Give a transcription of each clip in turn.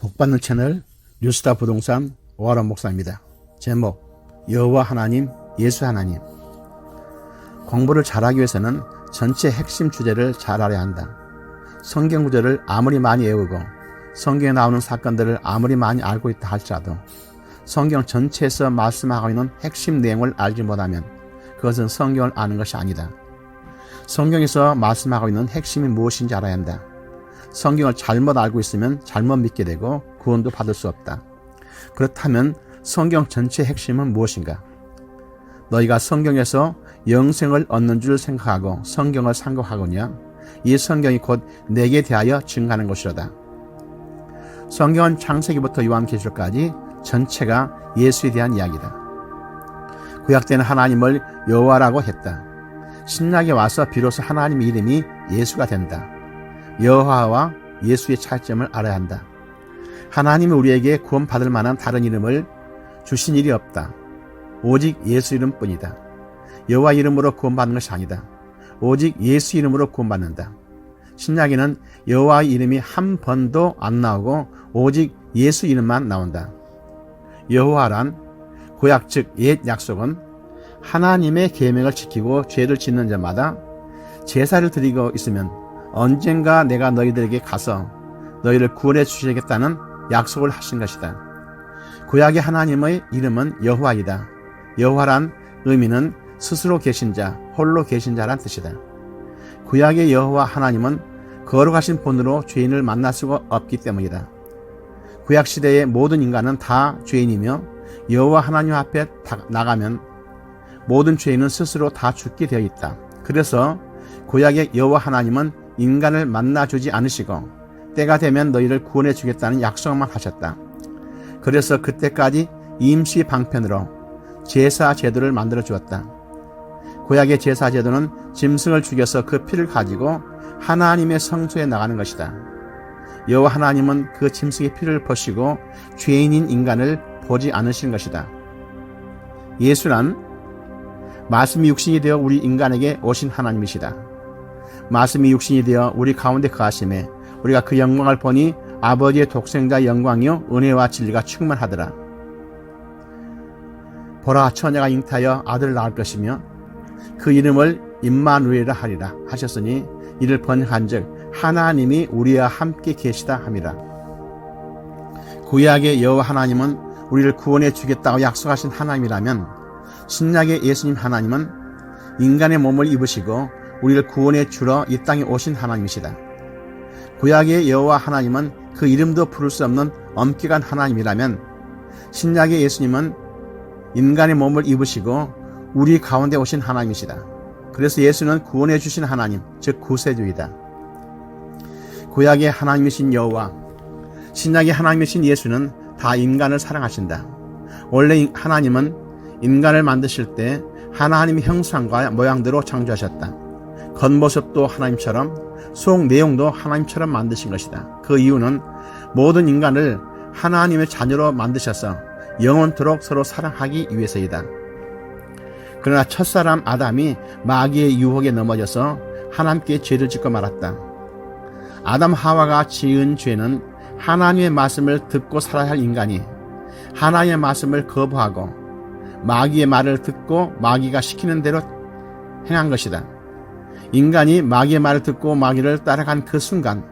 복받는 채널 뉴스타 부동산 오하론 목사입니다. 제목 여호와 하나님, 예수 하나님. 공부를 잘하기 위해서는 전체 핵심 주제를 잘 알아야 한다. 성경 구절을 아무리 많이 외우고 성경에 나오는 사건들을 아무리 많이 알고 있다 할지라도 성경 전체에서 말씀하고 있는 핵심 내용을 알지 못하면 그것은 성경을 아는 것이 아니다. 성경에서 말씀하고 있는 핵심이 무엇인지 알아야 한다. 성경을 잘못 알고 있으면 잘못 믿게 되고 구원도 받을 수 없다. 그렇다면 성경 전체의 핵심은 무엇인가? 너희가 성경에서 영생을 얻는 줄 생각하고 성경을 상고하거냐? 이 성경이 곧 내게 대하여 증가하는 것이로다. 성경은 창세기부터 요한계시록까지 전체가 예수에 대한 이야기다. 구약 때는 하나님을 여호와라고 했다. 신약에 와서 비로소 하나님의 이름이 예수가 된다. 여호와와 예수의 차이점을 알아야 한다. 하나님이 우리에게 구원받을 만한 다른 이름을 주신 일이 없다. 오직 예수 이름뿐이다. 여호와 이름으로 구원받는 것이 아니다. 오직 예수 이름으로 구원받는다. 신약에는 여호와의 이름이 한 번도 안 나오고 오직 예수 이름만 나온다. 여호와란 구약 즉 옛 약속은 하나님의 계명을 지키고 죄를 짓는 자마다 제사를 드리고 있으면 언젠가 내가 너희들에게 가서 너희를 구원해 주시겠다는 약속을 하신 것이다. 구약의 하나님의 이름은 여호와이다. 여호와란 의미는 스스로 계신 자, 홀로 계신 자란 뜻이다. 구약의 여호와 하나님은 거룩하신 본으로 죄인을 만날 수가 없기 때문이다. 구약 시대의 모든 인간은 다 죄인이며 여호와 하나님 앞에 나가면 모든 죄인은 스스로 다 죽게 되어 있다. 그래서 구약의 여호와 하나님은 인간을 만나주지 않으시고 때가 되면 너희를 구원해 주겠다는 약속만 하셨다. 그래서 그때까지 임시 방편으로 제사 제도를 만들어 주었다. 구약의 제사 제도는 짐승을 죽여서 그 피를 가지고 하나님의 성소에 나가는 것이다. 여호와 하나님은 그 짐승의 피를 보시고 죄인인 인간을 보지 않으시는 것이다. 예수란 말씀이 육신이 되어 우리 인간에게 오신 하나님이시다. 말씀이 육신이 되어 우리 가운데 거하심에 우리가 그 영광을 보니 아버지의 독생자 영광이요 은혜와 진리가 충만하더라. 보라, 처녀가 잉타하여 아들을 낳을 것이며 그 이름을 임마누엘이라 하리라 하셨으니 이를 번역한즉 하나님이 우리와 함께 계시다 함이라. 구약의 여호와 하나님은 우리를 구원해 주겠다고 약속하신 하나님이라면 신약의 예수님 하나님은 인간의 몸을 입으시고 우리를 구원해 주러 이 땅에 오신 하나님이시다. 구약의 여호와 하나님은 그 이름도 부를 수 없는 엄격한 하나님이라면 신약의 예수님은 인간의 몸을 입으시고 우리 가운데 오신 하나님이시다. 그래서 예수는 구원해 주신 하나님, 즉 구세주이다. 구약의 하나님이신 여호와, 신약의 하나님이신 예수는 다 인간을 사랑하신다. 원래 하나님은 인간을 만드실 때 하나님의 형상과 모양대로 창조하셨다. 겉모습도 하나님처럼 속 내용도 하나님처럼 만드신 것이다. 그 이유는 모든 인간을 하나님의 자녀로 만드셔서 영원토록 서로 사랑하기 위해서이다. 그러나 첫사람 아담이 마귀의 유혹에 넘어져서 하나님께 죄를 짓고 말았다. 아담 하와가 지은 죄는 하나님의 말씀을 듣고 살아야 할 인간이 하나님의 말씀을 거부하고 마귀의 말을 듣고 마귀가 시키는 대로 행한 것이다. 인간이 마귀의 말을 듣고 마귀를 따라간 그 순간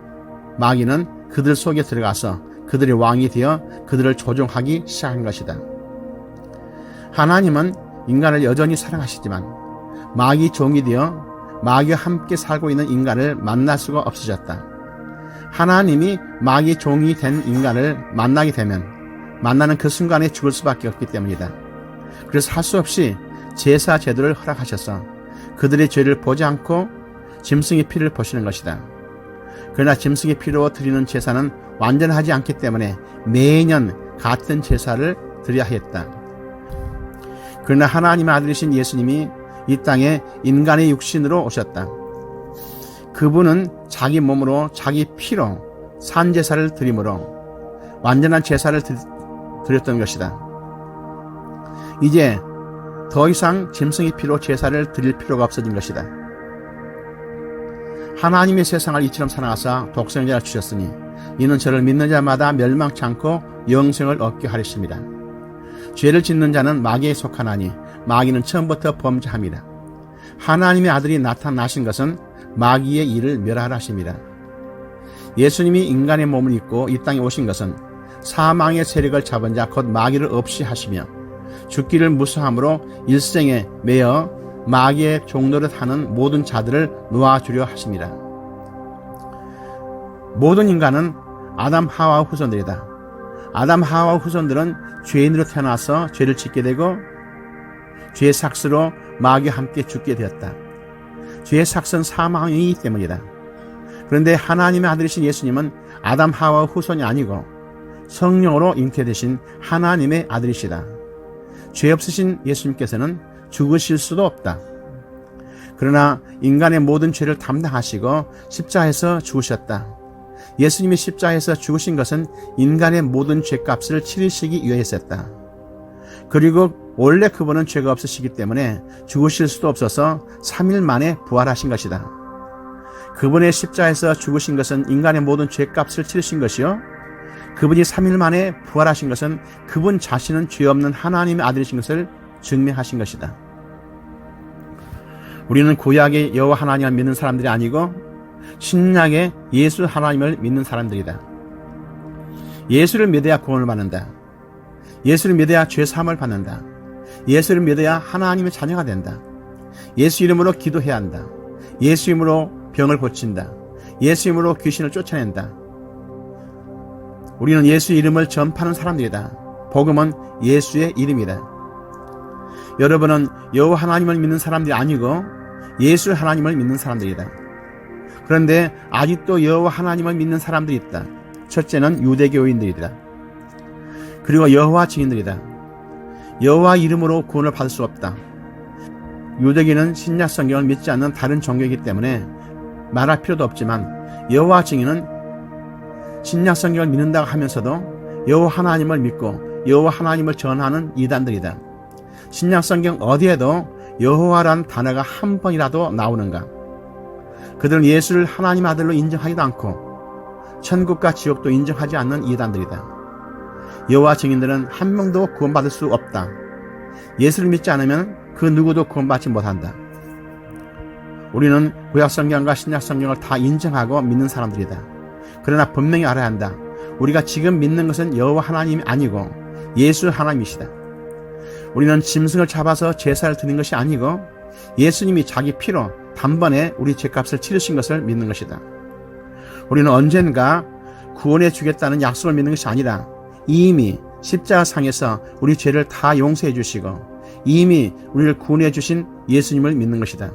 마귀는 그들 속에 들어가서 그들의 왕이 되어 그들을 조종하기 시작한 것이다. 하나님은 인간을 여전히 사랑하시지만 마귀 종이 되어 마귀와 함께 살고 있는 인간을 만날 수가 없어졌다. 하나님이 마귀 종이 된 인간을 만나게 되면 만나는 그 순간에 죽을 수밖에 없기 때문이다. 그래서 할 수 없이 제사 제도를 허락하셔서 그들의 죄를 보지 않고 짐승의 피를 보시는 것이다. 그러나 짐승의 피로 드리는 제사는 완전하지 않기 때문에 매년 같은 제사를 드려야 했다. 그러나 하나님의 아들이신 예수님이 이 땅에 인간의 육신으로 오셨다. 그분은 자기 몸으로 자기 피로 산제사를 드림으로 완전한 제사를 드렸던 것이다. 이제 더 이상 짐승의 피로 제사를 드릴 필요가 없어진 것이다. 하나님의 세상을 이처럼 사랑하사 독생자를 주셨으니 이는 저를 믿는 자마다 멸망치 않고 영생을 얻게 하렸습니다. 죄를 짓는 자는 마귀에 속하나니 마귀는 처음부터 범죄함이라. 하나님의 아들이 나타나신 것은 마귀의 일을 멸하라 하심이라. 예수님이 인간의 몸을 입고 이 땅에 오신 것은 사망의 세력을 잡은 자 곧 마귀를 없이 하시며 죽기를 무서함으로 일생에 매여 마귀의 종노릇 하는 모든 자들을 놓아주려 하십니다. 모든 인간은 아담 하와 후손들이다. 아담 하와 후손들은 죄인으로 태어나서 죄를 짓게 되고 죄의 삭스로 마귀와 함께 죽게 되었다. 죄의 삭스는 사망이기 때문이다. 그런데 하나님의 아들이신 예수님은 아담 하와 후손이 아니고 성령으로 잉태되신 하나님의 아들이시다. 죄 없으신 예수님께서는 죽으실 수도 없다. 그러나 인간의 모든 죄를 담당하시고 십자가에서 죽으셨다. 예수님이 십자가에서 죽으신 것은 인간의 모든 죄값을 치르시기 위해서였다. 그리고 원래 그분은 죄가 없으시기 때문에 죽으실 수도 없어서 3일 만에 부활하신 것이다. 그분의 십자가에서 죽으신 것은 인간의 모든 죄값을 치르신 것이요, 그분이 3일 만에 부활하신 것은 그분 자신은 죄 없는 하나님의 아들이신 것을 증명하신 것이다. 우리는 구약의 여호와 하나님을 믿는 사람들이 아니고 신약의 예수 하나님을 믿는 사람들이다. 예수를 믿어야 구원을 받는다. 예수를 믿어야 죄 사함을 받는다. 예수를 믿어야 하나님의 자녀가 된다. 예수 이름으로 기도해야 한다. 예수 이름으로 병을 고친다. 예수 이름으로 귀신을 쫓아낸다. 우리는 예수 이름을 전파하는 사람들이다. 복음은 예수의 이름이다. 여러분은 여호와 하나님을 믿는 사람들이 아니고 예수 하나님을 믿는 사람들이다. 그런데 아직도 여호와 하나님을 믿는 사람들이 있다. 첫째는 유대교인들이다. 그리고 여호와 증인들이다. 여호와 이름으로 구원을 받을 수 없다. 유대교는 신약 성경을 믿지 않는 다른 종교이기 때문에 말할 필요도 없지만 여호와 증인은 신약 성경을 믿는다고 하면서도 여호와 하나님을 믿고 여호와 하나님을 전하는 이단들이다. 신약 성경 어디에도 여호와라는 단어가 한 번이라도 나오는가? 그들은 예수를 하나님 아들로 인정하지도 않고 천국과 지옥도 인정하지 않는 이단들이다. 여호와 증인들은 한 명도 구원받을 수 없다. 예수를 믿지 않으면 그 누구도 구원받지 못한다. 우리는 구약 성경과 신약 성경을 다 인정하고 믿는 사람들이다. 그러나 분명히 알아야 한다. 우리가 지금 믿는 것은 여호와 하나님이 아니고 예수 하나님이시다. 우리는 짐승을 잡아서 제사를 드리는 것이 아니고 예수님이 자기 피로 단번에 우리 죄값을 치르신 것을 믿는 것이다. 우리는 언젠가 구원해 주겠다는 약속을 믿는 것이 아니라 이미 십자가상에서 우리 죄를 다 용서해 주시고 이미 우리를 구원해 주신 예수님을 믿는 것이다.